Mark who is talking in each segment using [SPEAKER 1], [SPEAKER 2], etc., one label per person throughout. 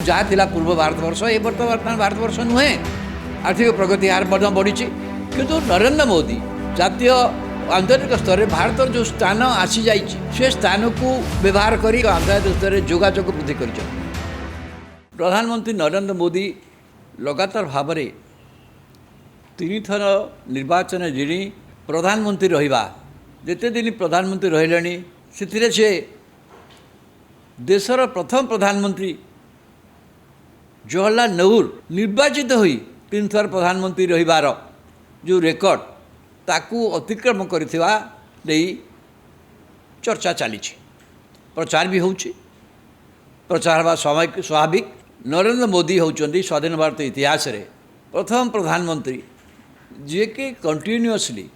[SPEAKER 1] जहाँ थिला पूर्व भारतवर्ष ए वर्तमान भारतवर्ष नुहे आर्थिक प्रगति हार बढ़ी किंतु नरेंद्र मोदी जातीय आंतरिक स्तर में भारत जो स्थान आसी जाइए से स्थान को व्यवहार कर आंतर्जातिक स्तर में जोगाजोग वृद्धि कर प्रधानमंत्री नरेंद्र मोदी लगातार भाव में 3 थर निर्वाचन जी प्रधानमंत्री रहा जिते दिन प्रधानमंत्री रही से देशर प्रथम प्रधानमंत्री जवाहरलाल नेहरू निर्वाचित हुई 3 थर प्रधानमंत्री रहिबार जो रेकर्ड ताकू अतिक्रम करिथिबा नै चर्चा चली प्रचार भी होउछि प्रचार बा स्वाभाविक नरेंद्र मोदी होउचंदी स्वाधीन भारत इतिहास रे प्रथम प्रधानमंत्री जे कि कंटिन्यूअसली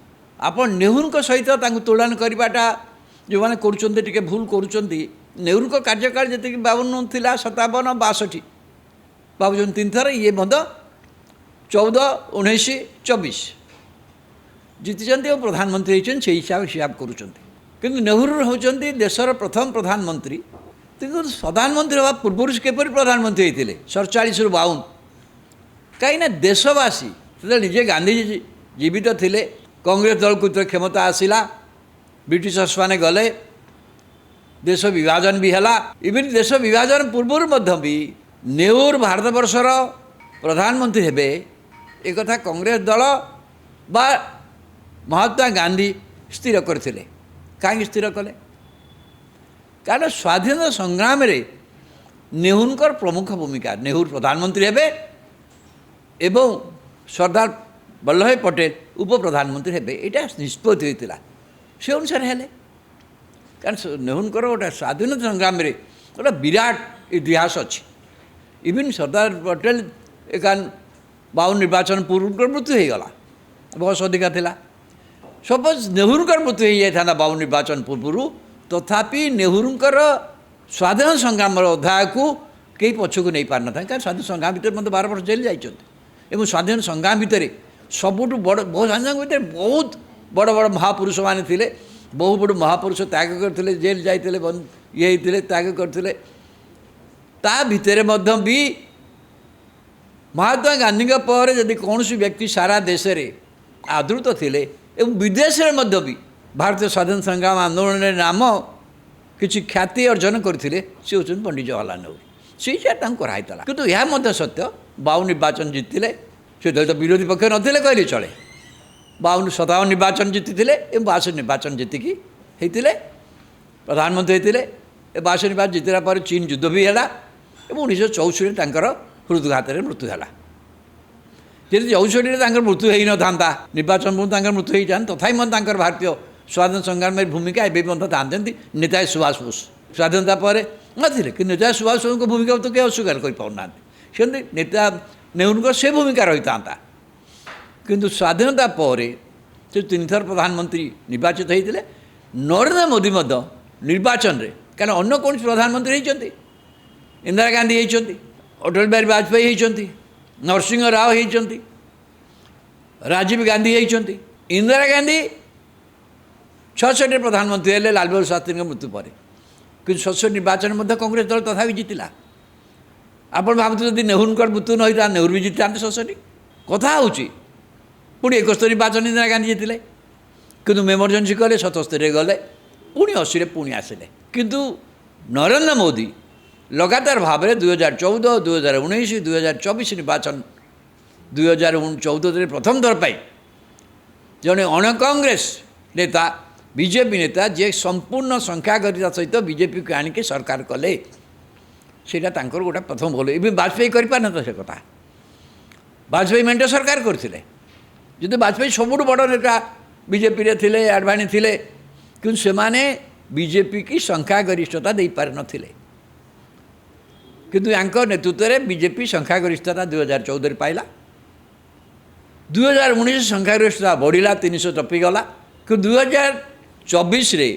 [SPEAKER 1] आपण नेहरू सहित तांको तुलना करबाटा जो माने करूचंदी टिके भूल करूचंदी नेहरू को कार्यकाल जति 52 थिला 57 62 बाबूजन 3 थर ये मद 14 19 24 जीति और प्रधानमंत्री होती से हिसाब करुँच नेहरू होती देशर प्रथम प्रधानमंत्री प्रधानमंत्री हवा पूर्व केपरि प्रधानमंत्री होते 47 ରୁ 52 कहीं देशवासी निजे गांधीजी जीवित थे कांग्रेस दल को क्षमता आसला ब्रिटिशर्स मैंने गले देश विभाजन भी है इवन देश विभाजन पूर्व भी नेहरू भारतवर्षर प्रधानमंत्री हेबे एक कथा कांग्रेस दल बा महात्मा गांधी स्थिर करथिले कहीं स्थिर कले कारण स्वाधीनता संग्राम रे नेहरूंकर प्रमुख भूमिका नेहरू प्रधानमंत्री हेबे एवं सरदार वल्लभ पटेल उप प्रधानमंत्री हेबे एटा निष्पत्ति होइतिला से अनुसार हेले कारण नेहरूंकर गोटे स्वाधीनता संग्राम रे गोटे विराट इतिहास अच्छी इवन सरदार पटेल 52 निर्वाचन पूर्व मृत्यु हो गला बयस अधिका थिला सपोज नेहरूंकर मृत्यु हो जाता 52 निर्वाचन पूर्व तथापि नेहरूंकर स्वाधीनता संग्राम अध्याय को कई पछक नहीं पार ना कारण स्वाधीन संग्राम भितर मतलब 12 वर्ष जेल जाइए स्वाधीन संग्राम भितर सबुठ बड़ भितर बहुत बड़ बड़ महापुरुष मैंने थे बहु बड़ महापुरुष त्याग करते जेल जाते ये होते त्याग करते ता भितर भी महात्मा गांधी पर जदि कौन व्यक्ति सारा देश में आदृत थे एवं विदेश में भी भारतीय स्वाधीन संग्राम आंदोलन नाम किसी ख्याति अर्जन करते सी हूँ पंडित जवाहरलाल नेहरू से कराइला किंतु यह सत्य 52 निर्वाचन जीतते से तो विरोधी पक्ष नथिले कहले चले 57 निर्वाचन जीति 62 निर्वाचन जीतिकी होते प्रधानमंत्री होते 62 निर्वाचन जीतला पर चीन युद्ध भी है 1964 हृदघात मृत्यु है जब 64 मृत्यु हो ना निर्वाचन पूर्व मृत्यु हो जाए तथापि मतलब भारतीय स्वाधीन संग्राम में भूमिका एवं था नेताजी सुभाष बोस स्वाधीनता पर नथिले कि नेताजी सुभाष बोस भूमिका तो क्या अस्वीकार कर पाना सेमती नेता नेहरू से भूमिका रही था किंतु स्वाधीनता पर से 3 थर प्रधानमंत्री निर्वाचित होते नरेंद्र मोदी निर्वाचन में कारण अन्य कौन प्रधानमंत्री होती इंदिरा गांधी होती अटल बिहारी वाजपेयी होती नरसिंह राव होती राजीव गांधी होती इंदिरा गांधी 66 प्रधानमंत्री हेले लाल बहादुर शास्त्री मृत्यु पर कि 66 निर्वाचन में कांग्रेस दल तथा जीतला आपण भावते जब नेहरू मृत्यु न होता नेहरू भी जीता 66 कथा हूँ पुणी 71 निर्वाचन इंदिरा गांधी जीतिले किंतु एमरजेंसी कले 77 गले पुणी 80 पुणी आसिले किंतु नरेंद्र मोदी लगातार भाव में 2014 2019 2024 निर्वाचन 2014 प्रथम दर पाई जड़े अण कांग्रेस नेता बीजेपी नेता जे संपूर्ण संख्यागरिष्ठता सहित बीजेपी को आणिक सरकार कले सेटा गोटे प्रथम भूल ए वाजपेयी कर से कथा वाजपेयी मेंट सरकार करते जो वाजपेयी सबुठ बड़ नेता बीजेपी रे थिले आडवाणी थिले कि से बीजेपी की संख्यागरिष्ठता दे पार नथिले किंतु यांकर नेतृत्व में बीजेपी संख्यागरिष्ठता 2014 पाइला 2019 संख्यागरिष्ठता बढ़ला 300 टपिगला कि 2024 रे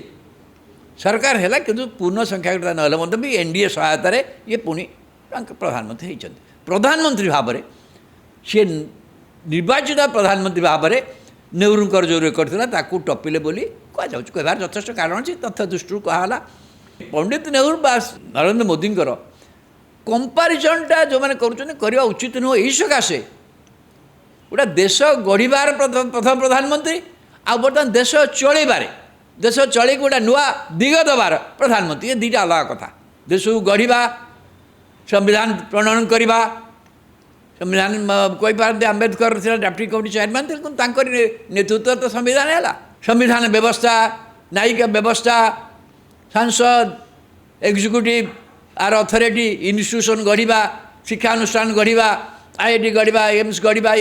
[SPEAKER 1] सरकार है किंतु पूर्ण संख्यागरिष्ठता ना भी एनडीए सहायतार ये पुणी प्रधानमंत्री होती प्रधानमंत्री भाव में सी निर्वाचित प्रधानमंत्री भाव में नेहरूंकर जो रेकर्ड था टपिले बोली कहबार यथेष कारण अच्छी तथ्य दृष्टि कहला पंडित नेहरू बा नरेंद्र मोदी 2 कंपारिजनटा जो मैंने करवा उचित नुह यही सकाशे गोटे देश गढ़ार प्रथम प्रधानमंत्री आ बर्तमान देश चलैबारे देश चल गोटे नुआ दिग देवार प्रधानमंत्री ये दुईटा अलग कथा देश को गढ़ा संविधान प्रणयन करवा संविधान कहीपारती आम्बेडकर ड्राफ्टिंग कमिटी चेयरमैन थे नेतृत्व तो संविधान है संविधान व्यवस्था न्यायिक व्यवस्था सांसद एग्जीक्यूटिव आर अथॉरिटी इंस्टीट्यूशन गढ़ा शिक्षानुष्ठान गढ़ा आईआईटी गढ़ा एम्स गढ़ा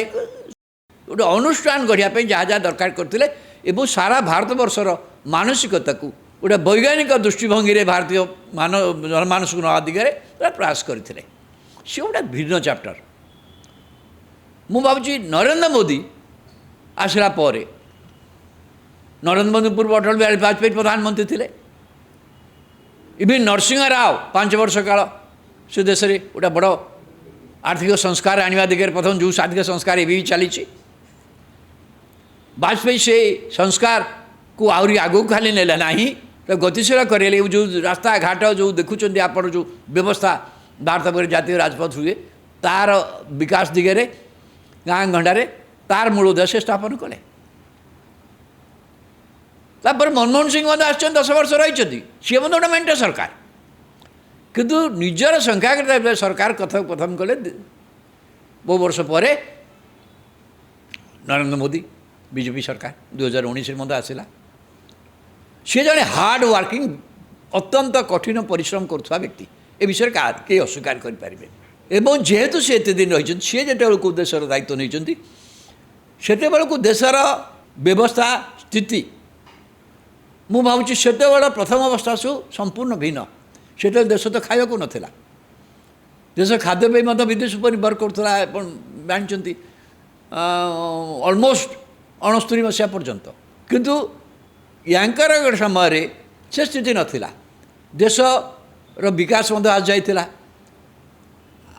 [SPEAKER 1] गोटे अनुष्ठान गढ़ापी जहाँ जहाँ दरकार करते एवं सारा भारत वर्षर मानसिकता को गोटे वैज्ञानिक दृष्टिभंगी भारतीय जनमानस नवा दिगरे प्रयास करते सी गोटे भिन्न चैप्टर मु भावी नरेंद्र मोदी आसला नरेंद्र मोदी पूर्व अटल बिहारी वाजपेयी प्रधानमंत्री थे इवन नरसिंह राव 5 वर्ष काल से देश में गोटे बड़ आर्थिक संस्कार आने दिगरे प्रथम जो आर्थिक संस्कार ए चली वाजपेयी से संस्कार को आहरी आगू खाली नेला ना तो गतिशील करेले जो रास्ता घाट जो देखुं आप जो व्यवस्था भारत पर जातीय राजपथ हुए तार विकास दिगरे गाँ गंडारे तार मूल उद्देश्य स्थापन कले तापर मनमोहन सिंह आस 10 वर्ष रही सी गोटे मेंटे सरकार किंतु निजर संख्या सरकार कथम कले बहु वर्ष पर नरेंद्र मोदी बीजेपी सरकार 2019 मत आसला सी जड़े हार्ड वर्किंग अत्यंत कठिन परिश्रम करुवा व्यक्ति ए विषय कई अस्वीकार करें एवं जेहेतु सी एत दिन रही सी जो देशर दायित्व नहीं से देशर व्यवस्था स्थिति मु भावी से प्रथम अवस्था सु संपूर्ण भिन्न से देश तो खाया को नाला देश खाद्यपेय विदेश पर निर्भर करूला जानते अलमोस्ट 69 मसीहा पर्यंत किंतु यांकर समय से स्थिति नाला देशर विकास आस जाइला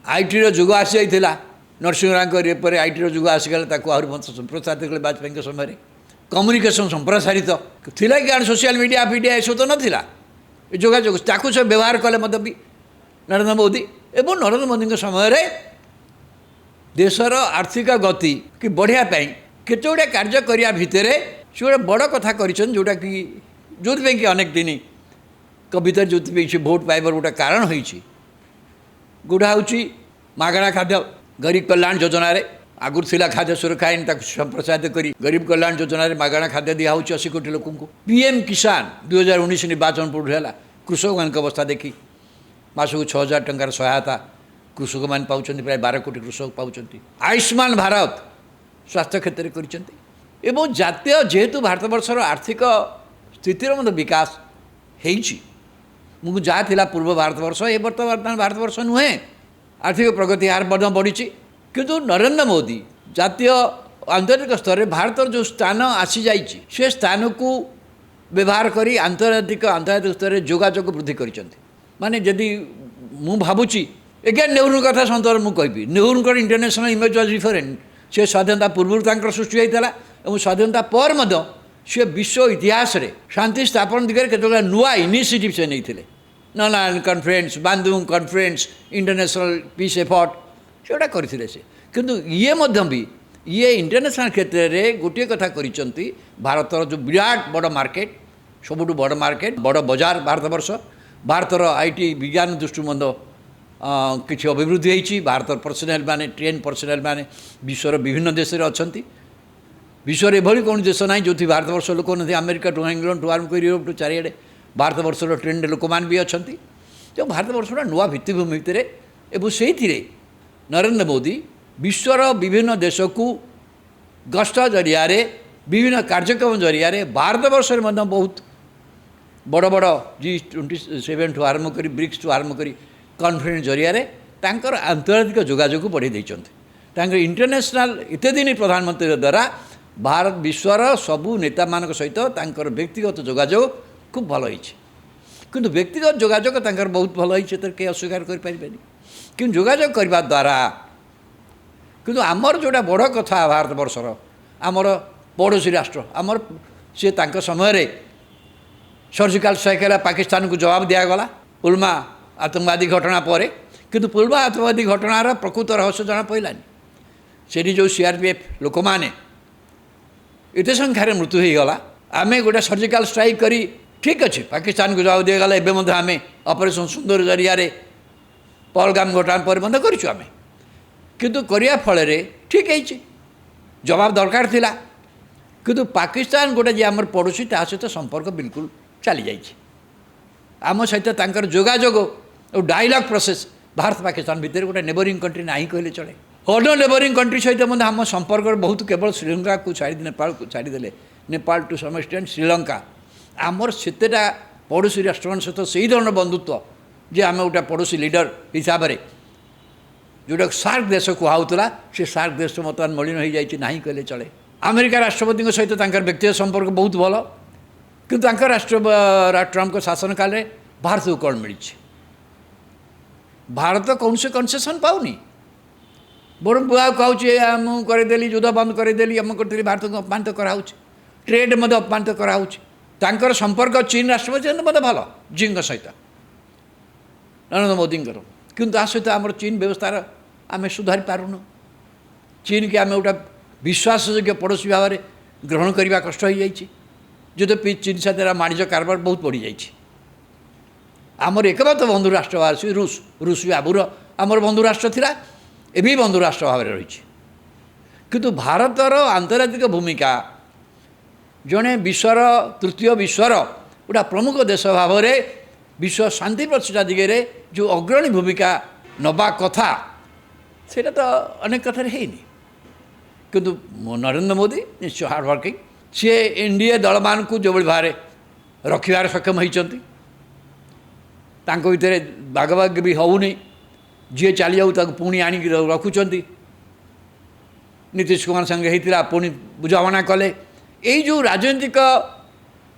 [SPEAKER 1] आईटी जुग आसी जाइला नरसिंह राव पर आईटी जुग आसीगला आहरी प्रोत्साहित कले वाजपेयी समय कम्युनिकेशन संप्रसारित थिला कि सोशल मीडिया फीडिया ये सब तो नाला जोगाजोग ताकू सब व्यवहार कले मत भी नरेंद्र मोदी एवं नरेंद्र मोदी समय देशर आर्थिक गति कि बढ़ापी केते गुड़े कार्य करने भितर से गोटे बड़ कथा जोटा कि जो कि अनेक दिन कविता जो से भोट पाइबार गोटे कारण होती गोटा हूँ मागणा खाद्य गरीब कल्याण योजना आगुरी थिला खाद्य सुरक्षा आईन संप्रसारित कर गरीब कल्याण योजना मागणा खाद्य दिहूँ 80 कोटी लोक पीएम किसान 2019 निर्वाचन पूर्व है कृषक मान अवस्था देखी मासक 6000 टंकार सहायता कृषक मान पाँच प्राय 12 कोटी कृषक पाँच आयुष्मान भारत स्वास्थ्य क्षेत्र कर जातीय जेहेतु भारत वर्षर आर्थिक स्थितिर मत विकास हो जहाँ पूर्व भारत वर्ष ये बर्तमान भारत वर्ष नुहे आर्थिक प्रगति हार बढ़ी किंतु नरेंद्र मोदी जातीय आंतरिक स्तर में भारत जो स्थान आसी जाइए से स्थान को व्यवहार करी आंतर्जातिक स्तर में जोगाजोग वृद्धि कर माने जदि मु भावुची एगेन नेहरू कथा सन्दर्भ मु कहबी Nehru international image was different से स्वाधीनता पूर्व सृष्टि होता और स्वाधीनता पर सी विश्व इतिहास रे शांति स्थापन दिगरे केतोला नुआ इनिशिएटिव से नहीं थे non conference Bandung conference international peace effort सेटा करथिले से किंतु ये इंटरनेशनल क्षेत्र में गोटे कथा करिसंती भारतर जो विराट बड़ मार्केट सबुठु बड़ मार्केट बड़ बजार भारतवर्ष भारतर आईटी विज्ञान दृष्टिमंद किसी अभिवृद्धि होती भारतर पर्सनाल माने ट्रेन पर्सनाल माने विश्वर विभिन्न देश में अच्छा विश्व एभली कौन देश ना जो भारतवर्ष लोक नहीं अमेरिका टू इंग्लैंड टू आरम्भ कर यूरोप टू चारिड़े भारतवर्षर ट्रेंड लोक मैंने भी अच्छा जो भारतवर्ष नुआ भित्तिभूमि भितर एवं से नरेंद्र मोदी विश्वर विभिन्न देश को गस्त जरिया विभिन्न कार्यक्रम जरिया भारतवर्ष में बहुत बड़ बड़ G27 ठू आरम्भ कर ब्रिक्स ठू आरम्भ कर कॉन्फ्रेंस जरिया आंतर्जातिक जोगाजोग बढ़े देते इंटरनेशनल इतने दिन प्रधानमंत्री द्वारा भारत विश्वर सबू नेता मान सहित व्यक्तिगत जोगाजोग खूब भल किंतु व्यक्तिगत जोगाजोग बहुत भल कहीं अस्वीकार करें कि जोगाजोग करने द्वारा किंतु आमर जोटा बड़ कथा भारत वर्षर आमर पड़ोसी राष्ट्र आमर सी समय सर्जिकल स्ट्राइक पाकिस्तान को जवाब दिगला पुलवामा आतंकवादी घटना पर କିନ୍ତୁ ପୁଲୱାମା ଆତଙ୍କବାଦୀ ଘଟଣାର ପ୍ରକୃତ ରହସ୍ୟ ଜଣାପଡ଼ିଲାନି। ସେଠି ଯେଉଁ ସିଆର୍ପିଏଫ୍ ଲୋକମାନେ ଏତେ ସଂଖ୍ୟାରେ ମୃତ୍ୟୁ ହୋଇଗଲା, ଆମେ ଗୋଟେ ସର୍ଜିକାଲ୍ ଷ୍ଟ୍ରାଇକ୍ କରି ଠିକ୍ ଅଛି ପାକିସ୍ତାନକୁ ଜବାବ ଦିଆଗଲା। ଏବେ ମଧ୍ୟ ଆମେ ଅପରେସନ୍ ସୁନ୍ଦର ଜରିଆରେ ପହଲଗାମ ଘଟଣା ପରେ ମଧ୍ୟ କରିଛୁ ଆମେ, କିନ୍ତୁ କରିବା ଫଳରେ ଠିକ୍ ହେଇଛି, ଜବାବ ଦରକାର ଥିଲା। କିନ୍ତୁ ପାକିସ୍ତାନ ଗୋଟେ ଯେ ଆମର ପଡ଼ୋଶୀ ତା ସହିତ ସମ୍ପର୍କ ବିଲକୁଲ ଚାଲିଯାଇଛି। ଆମ ସହିତ ତାଙ୍କର ଯୋଗାଯୋଗ ଓ ଡାଇଲଗ୍ ପ୍ରୋସେସ୍ ଭାରତ ପାକିସ୍ତାନ ଭିତରେ ଗୋଟେ ନେବରିଂ କଣ୍ଟ୍ରି ନାହିଁ କହିଲେ ଚଳେ। ଅନ୍ୟ ନେବରିଂ କଣ୍ଟ୍ରି ସହିତ ମଧ୍ୟ ଆମ ସମ୍ପର୍କରେ ବହୁତ କେବଳ ଶ୍ରୀଲଙ୍କାକୁ ଛାଡ଼ି ନେପାଳକୁ ଛାଡ଼ିଦେଲେ, ନେପାଳ ଟୁ ସମ୍ ଏକ୍ସଟେଣ୍ଟ ଶ୍ରୀଲଙ୍କା, ଆମର ସେତେଟା ପଡ଼ୋଶୀ ରାଷ୍ଟ୍ରମାନଙ୍କ ସହିତ ସେହି ଧରଣର ବନ୍ଧୁତ୍ୱ ଯେ ଆମେ ଗୋଟେ ପଡ଼ୋଶୀ ଲିଡର ହିସାବରେ ଯେଉଁଟା ସାର୍କ ଦେଶ କୁହାହେଉଥିଲା, ସେ ସାର୍କ ଦେଶ ବର୍ତ୍ତମାନ ମଳିନ ହୋଇଯାଇଛି ନାହିଁ କହିଲେ ଚଳେ। ଆମେରିକା ରାଷ୍ଟ୍ରପତିଙ୍କ ସହିତ ତାଙ୍କର ବ୍ୟକ୍ତିଗତ ସମ୍ପର୍କ ବହୁତ ଭଲ, କିନ୍ତୁ ତାଙ୍କର ଟ୍ରମ୍ପଙ୍କ ଶାସନ କାଳରେ ଭାରତକୁ କ'ଣ ମିଳିଛି? ଭାରତ କୌଣସି କନସେସନ୍ ପାଉନି, ବରଂ ବୁଆ କହୁଛି ମୁଁ କରିଦେଲି, ଯୁଦ୍ଧ ବନ୍ଦ କରିଦେଲି, ଆମ କରିଦେଲି, ଭାରତକୁ ଅପମାନିତ କରାହେଉଛି, ଟ୍ରେଡ୍ ମଧ୍ୟ ଅପମାନିତ କରାହେଉଛି। ତାଙ୍କର ସମ୍ପର୍କ ଚୀନ ରାଷ୍ଟ୍ରପତି ସହିତ ମଧ୍ୟ ଭଲ, ଜିଙ୍କ ସହିତ ନରେନ୍ଦ୍ର ମୋଦିଙ୍କର, କିନ୍ତୁ ତା ସହିତ ଆମର ଚୀନ ବ୍ୟବସ୍ଥାର ଆମେ ସୁଧାରି ପାରୁନୁ। ଚୀନକି ଆମେ ଗୋଟେ ବିଶ୍ୱାସଯୋଗ୍ୟ ପଡ଼ୋଶୀ ଭାବରେ ଗ୍ରହଣ କରିବା କଷ୍ଟ ହୋଇଯାଇଛି, ଯଦ୍ୟପି ଚୀନ ସାଥିରେ ବାଣିଜ୍ୟ କାରବାର ବହୁତ ବଢ଼ିଯାଇଛି। ଆମର ଏକମାତ୍ର ବନ୍ଧୁ ରାଷ୍ଟ୍ର ଭାବରେ ରୁଷ ବି ଆଗରୁ ଆମର ବନ୍ଧୁ ରାଷ୍ଟ୍ର ଥିଲା, ଏବେ ବନ୍ଧୁ ରାଷ୍ଟ୍ର ଭାବରେ ରହିଛି। କିନ୍ତୁ ଭାରତର ଆନ୍ତର୍ଜାତିକ ଭୂମିକା ଜଣେ ବିଶ୍ୱର ତୃତୀୟ ବିଶ୍ୱର ଗୋଟେ ପ୍ରମୁଖ ଦେଶ ଭାବରେ ବିଶ୍ୱ ଶାନ୍ତି ପ୍ରତିଷ୍ଠା ଦିଗରେ ଯେଉଁ ଅଗ୍ରଣୀ ଭୂମିକା ନେବା କଥା, ସେଇଟା ତ ଅନେକ କଥାରେ ହେଇନି। କିନ୍ତୁ ନରେନ୍ଦ୍ର ମୋଦି ନିଶ୍ଚୟ ହାର୍ଡ଼ ୱାର୍କିଂ, ସିଏ ଏନ୍ଡିଏ ଦଳମାନଙ୍କୁ ଯେଉଁଭଳି ଭାବରେ ରଖିବାରେ ସକ୍ଷମ ହୋଇଛନ୍ତି, ତାଙ୍କ ଭିତରେ ଭାଗଭାଗ ବି ହେଉନି, ଯିଏ ଚାଲିଯାଉ ତାକୁ ପୁଣି ଆଣିକି ରଖୁଛନ୍ତି। ନୀତିଶ କୁମାର ସାଙ୍ଗେ ହେଇଥିଲା, ପୁଣି ବୁଝାମଣା କଲେ। ଏଇ ଯେଉଁ ରାଜନୈତିକ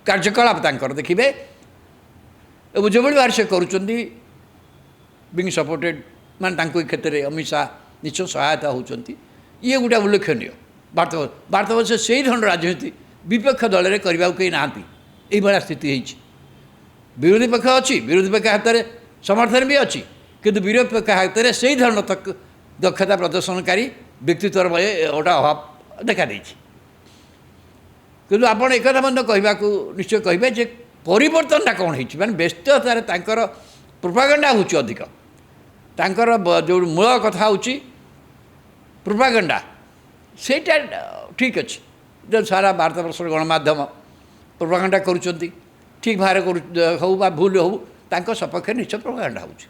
[SPEAKER 1] କାର୍ଯ୍ୟକଳାପ ତାଙ୍କର ଦେଖିବେ, ଏବଂ ଯେଭଳି ଭାବରେ ସେ କରୁଛନ୍ତି, ବିଙ୍ଗ ସପୋର୍ଟେଡ଼, ମାନେ ତାଙ୍କୁ ଏ କ୍ଷେତ୍ରରେ ଅମିତ ଶାହା ନିଶ୍ଚୟ ସହାୟତା ହେଉଛନ୍ତି। ଇଏ ଗୋଟେ ଉଲ୍ଲେଖନୀୟ। ଭାରତବର୍ଷ ସେହି ଧରଣର ରାଜନୀତି ବିପକ୍ଷ ଦଳରେ କରିବାକୁ କେହି ନାହାନ୍ତି, ଏଇଭଳିଆ ସ୍ଥିତି ହେଇଛି। ବିରୋଧୀ ପକ୍ଷ ଅଛି, ବିରୋଧୀ ପକ୍ଷ ହାତରେ ସମର୍ଥନ ବି ଅଛି, କିନ୍ତୁ ବିରୋଧୀ ପକ୍ଷ ହାତରେ ସେହି ଧରଣର ଦକ୍ଷତା ପ୍ରଦର୍ଶନକାରୀ ବ୍ୟକ୍ତିତ୍ୱର ଗୋଟେ ଅଭାବ ଦେଖାଦେଇଛି। କିନ୍ତୁ ଆପଣ ଏକଥା ମଧ୍ୟ କହିବାକୁ ନିଶ୍ଚୟ କହିବେ ଯେ ପରିବର୍ତ୍ତନଟା କ'ଣ ହେଇଛି, ମାନେ ବ୍ୟସ୍ତତାରେ ତାଙ୍କର ପ୍ରୋପାଗାଣ୍ଡା ହେଉଛି ଅଧିକ। ତାଙ୍କର ଯେଉଁ ମୂଳ କଥା ହେଉଛି ପ୍ରୋପାଗାଣ୍ଡା, ସେଇଟା ଠିକ୍ ଅଛି। ଯେଉଁ ସାରା ଭାରତବର୍ଷର ଗଣମାଧ୍ୟମ ପ୍ରୋପାଗାଣ୍ଡା କରୁଛନ୍ତି, ଠିକ୍ ଭାବରେ ହେଉ ବା ଭୁଲ ହେଉ, ତାଙ୍କ ସପକ୍ଷରେ ନିଶ୍ଚୟ ପ୍ରୋପାଗାଣ୍ଡା ହେଉଛି।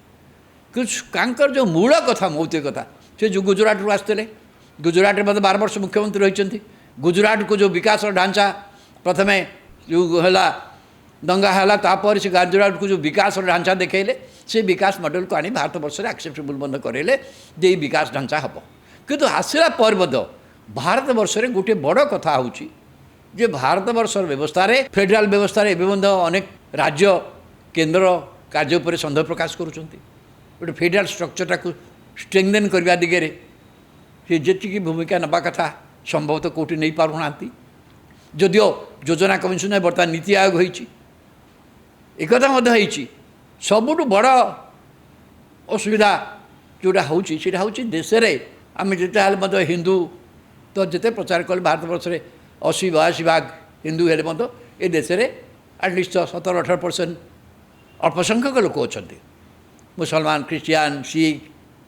[SPEAKER 1] କିନ୍ତୁ ତାଙ୍କର ଯେଉଁ ମୂଳ କଥା, ମୌଳିକ କଥା, ସେ ଯେଉଁ ଗୁଜରାଟରୁ ଆସିଥିଲେ, ଗୁଜରାଟରେ ମଧ୍ୟ 12 ବର୍ଷ ମୁଖ୍ୟମନ୍ତ୍ରୀ ରହିଛନ୍ତି। ଗୁଜରାଟକୁ ଯେଉଁ ବିକାଶର ଢାଞ୍ଚା ପ୍ରଥମେ ଯେଉଁ ହେଲା ଦଙ୍ଗା ହେଲା, ତାପରେ ସେ ଗୁଜରାଟକୁ ଯେଉଁ ବିକାଶର ଢାଞ୍ଚା ଦେଖାଇଲେ, ସେ ବିକାଶ ମଡ଼େଲକୁ ଆଣି ଭାରତବର୍ଷରେ ଆକ୍ସେପ୍ଟେବୁଲ୍ ମଧ୍ୟ କରାଇଲେ ଯେ ଏଇ ବିକାଶ ଢାଞ୍ଚା ହେବ। କିନ୍ତୁ ଆସିଲା ପରେ ମଧ୍ୟ ଭାରତବର୍ଷରେ ଗୋଟିଏ ବଡ଼ କଥା ହେଉଛି ଯେ ଭାରତବର୍ଷର ବ୍ୟବସ୍ଥାରେ, ଫେଡେରାଲ ବ୍ୟବସ୍ଥାରେ ଏବେ ମଧ୍ୟ ଅନେକ ରାଜ୍ୟ କେନ୍ଦ୍ର କାର୍ଯ୍ୟ ଉପରେ ସନ୍ଦେହ ପ୍ରକାଶ କରୁଛନ୍ତି। ଗୋଟେ ଫେଡେରାଲ ଷ୍ଟ୍ରକ୍ଚରଟାକୁ ଷ୍ଟ୍ରେଙ୍ଗଦେନ୍ କରିବା ଦିଗରେ ସେ ଯେତିକି ଭୂମିକା ନେବା କଥା ସମ୍ଭବତଃ କେଉଁଠି ନେଇପାରୁନାହାନ୍ତି। ଯଦିଓ ଯୋଜନା କମିଶନ ବର୍ତ୍ତମାନ ନୀତି ଆୟୋଗ ହୋଇଛି, ଏକଥା ମଧ୍ୟ ହେଇଛି ସବୁଠୁ ବଡ଼ ଅସୁବିଧା ଯେଉଁଟା ହେଉଛି ସେଇଟା ହେଉଛି ଦେଶରେ ଆମେ ଯେତେ ହେଲେ ମଧ୍ୟ ହିନ୍ଦୁ ତ ଯେତେ ପ୍ରଚାର କଲେ ଭାରତବର୍ଷରେ 80-82 ଭାଗ ହିନ୍ଦୁ ହେଲେ ମଧ୍ୟ ଏ ଦେଶରେ ଆଟଲିଷ୍ଟ 17-18% ଅଳ୍ପ ସଂଖ୍ୟକ ଲୋକ ଅଛନ୍ତି। ମୁସଲମାନ, ଖ୍ରୀଷ୍ଟିଆନ, ଶିଖ,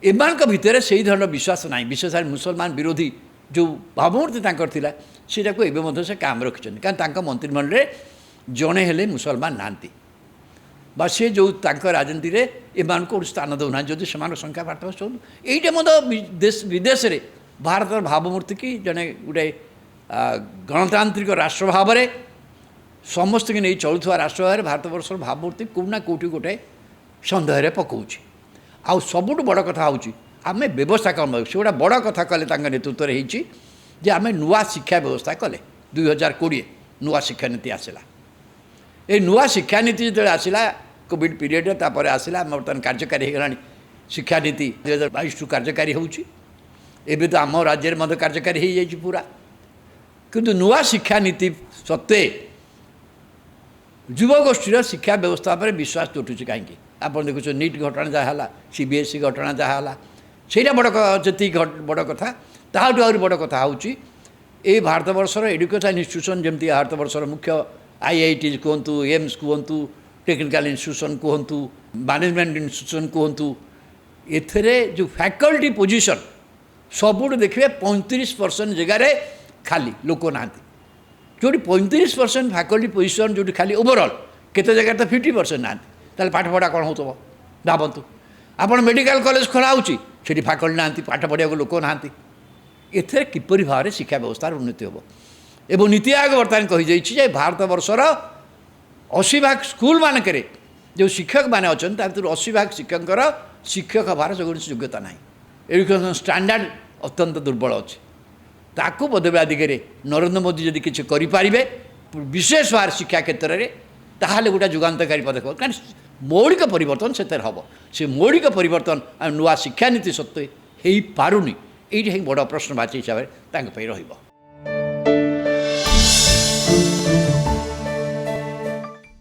[SPEAKER 1] ଏମାନଙ୍କ ଭିତରେ ସେହି ଧରଣର ବିଶ୍ୱାସ ନାହିଁ। ବିଶେଷ ଭାବରେ ମୁସଲମାନ ବିରୋଧୀ ଯେଉଁ ଭାବମୂର୍ତ୍ତି ତାଙ୍କର ଥିଲା, ସେଇଟାକୁ ଏବେ ମଧ୍ୟ ସେ କାମ ରଖିଛନ୍ତି। କାରଣ ତାଙ୍କ ମନ୍ତ୍ରିମଣ୍ଡଳରେ ଜଣେ ହେଲେ ମୁସଲମାନ ନାହାନ୍ତି, ବା ସେ ଯେଉଁ ତାଙ୍କ ରାଜନୀତିରେ ଏମାନଙ୍କୁ ଗୋଟେ ସ୍ଥାନ ଦେଉନାହାନ୍ତି, ଯଦି ସେମାନଙ୍କ ସଂଖ୍ୟା ଭାରତବର୍ଷ ହୁଅନ୍ତୁ। ଏଇଟା ମଧ୍ୟ ବିଦେଶରେ ଭାରତର ଭାବମୂର୍ତ୍ତି କି ଜଣେ ଗୋଟେ ଗଣତାନ୍ତ୍ରିକ ରାଷ୍ଟ୍ର ଭାବରେ ସମସ୍ତଙ୍କୁ ନେଇ ଚଳୁଥିବା ରାଷ୍ଟ୍ର ଭାବରେ ଭାରତବର୍ଷର ଭାବମୂର୍ତ୍ତି କେଉଁଠି ନା କେଉଁଠି ଗୋଟେ ସନ୍ଦେହରେ ପକାଉଛି। ଆଉ ସବୁଠୁ ବଡ଼ କଥା ହେଉଛି ଆମେ ବ୍ୟବସ୍ଥା କ'ଣ, ସେ ଗୋଟେ ବଡ଼ କଥା କଲେ ତାଙ୍କ ନେତୃତ୍ୱରେ ହେଇଛି ଯେ ଆମେ ନୂଆ ଶିକ୍ଷା ବ୍ୟବସ୍ଥା କଲେ। 2020 ନୂଆ ଶିକ୍ଷାନୀତି ଆସିଲା। ଏ ନୂଆ ଶିକ୍ଷାନୀତି ଯେତେବେଳେ ଆସିଲା କୋଭିଡ଼ ପିରିୟଡ଼ରେ, ତାପରେ ଆସିଲା, ଆମେ ବର୍ତ୍ତମାନ କାର୍ଯ୍ୟକାରୀ ହୋଇଗଲାଣି। ଶିକ୍ଷାନୀତି 2022ରୁ କାର୍ଯ୍ୟକାରୀ ହେଉଛି। ଏବେ ତ ଆମ ରାଜ୍ୟରେ ମଧ୍ୟ କାର୍ଯ୍ୟକାରୀ ହୋଇଯାଇଛି ପୁରା। କିନ୍ତୁ ନୂଆ ଶିକ୍ଷାନୀତି ସତ୍ତ୍ୱେ ଯୁବଗୋଷ୍ଠୀର ଶିକ୍ଷା ବ୍ୟବସ୍ଥା ଉପରେ ବିଶ୍ୱାସ ତୁଟୁଛି। କାହିଁକି? ଆପଣ ଦେଖୁଛ ନିଟ୍ ଘଟଣା ଯାହା ହେଲା CBSE ଘଟଣା ଯାହା ହେଲା ସେଇଟା ଯେତିକି ବଡ଼ କଥା ତାହାଠୁ ଆହୁରି ବଡ଼ କଥା ହେଉଛି এই ଭାରତବର୍ଷର ଏଡୁକେସନ୍ ଇନଷ୍ଟିଟ୍ୟୁସନ୍ ଯେମିତି ଭାରତବର୍ଷର ମୁଖ୍ୟ IIT କୁହନ୍ତୁ ଏମ୍ସ କୁହନ୍ତୁ ଟେକ୍ନିକାଲ ଇନଷ୍ଟିଟ୍ୟୁସନ୍ କୁହନ୍ତୁ ମ୍ୟାନେଜମେଣ୍ଟ ଇନଷ୍ଟିଟ୍ୟୁସନ୍ କୁହନ୍ତୁ ଏଥିରେ ଯେଉଁ ଫ୍ୟାକଲ୍ଟି ପୋଜିସନ୍ ସବୁଠୁ ଦେଖିବେ 35% ଜାଗାରେ ଖାଲି ଲୋକ ନାହାନ୍ତି ଯେଉଁଠି 35% ଫ୍ୟାକଲ୍ଟି ପୋଜିସନ୍ ଯେଉଁଠି ଖାଲି ଓଭରଅଲ୍ କେତେ ଜାଗାରେ ତ 50% ନାହାନ୍ତି ତାହେଲେ ପାଠପଢ଼ା କ'ଣ ହେଉଥିବ ଭାବନ୍ତୁ ଆପଣ ମେଡ଼ିକାଲ କଲେଜ ଖୋଲା ହେଉଛି ସେଠି ଫ୍ୟାକଲ୍ଟି ନାହାନ୍ତି ପାଠ ପଢ଼ିବାକୁ ଲୋକ ନାହାନ୍ତି ଏଥିରେ କିପରି ଭାବରେ ଶିକ୍ଷା ବ୍ୟବସ୍ଥାର ଉନ୍ନତି ହେବ ଏବଂ ନୀତି ଆୟୋଗ ବର୍ତ୍ତମାନ କହିଯାଇଛି ଯେ ଭାରତବର୍ଷର 80% ସ୍କୁଲମାନଙ୍କରେ ଯେଉଁ ଶିକ୍ଷକମାନେ ଅଛନ୍ତି ତା ଭିତରୁ 80% ଶିକ୍ଷକଙ୍କର ଶିକ୍ଷକ ହେବାର କୌଣସି ଯୋଗ୍ୟତା ନାହିଁ ଏଡୁକେସନ୍ ଷ୍ଟାଣ୍ଡାର୍ଡ଼ ଅତ୍ୟନ୍ତ ଦୁର୍ବଳ ଅଛି ତାକୁ ବଦଳାଇବା ଦିଗରେ ନରେନ୍ଦ୍ର ମୋଦି ଯଦି କିଛି କରିପାରିବେ ବିଶେଷ ଭାବରେ ଶିକ୍ଷା କ୍ଷେତ୍ରରେ ତାହେଲେ ଗୋଟେ ଯୁଗାନ୍ତକାରୀ ପଦକ୍ଷେପ କାରଣ ମୌଳିକ ପରିବର୍ତ୍ତନ ସେଥିରେ ହେବ ସେ ମୌଳିକ ପରିବର୍ତ୍ତନ ଆଉ ନୂଆ ଶିକ୍ଷାନୀତି ସତ୍ତ୍ୱେ ହେଇପାରୁନି এইটা ହିଁ ବଡ଼ ପ୍ରଶ୍ନବାଚୀ ହିସାବରେ ତାଙ୍କ ପାଇଁ ରହିବ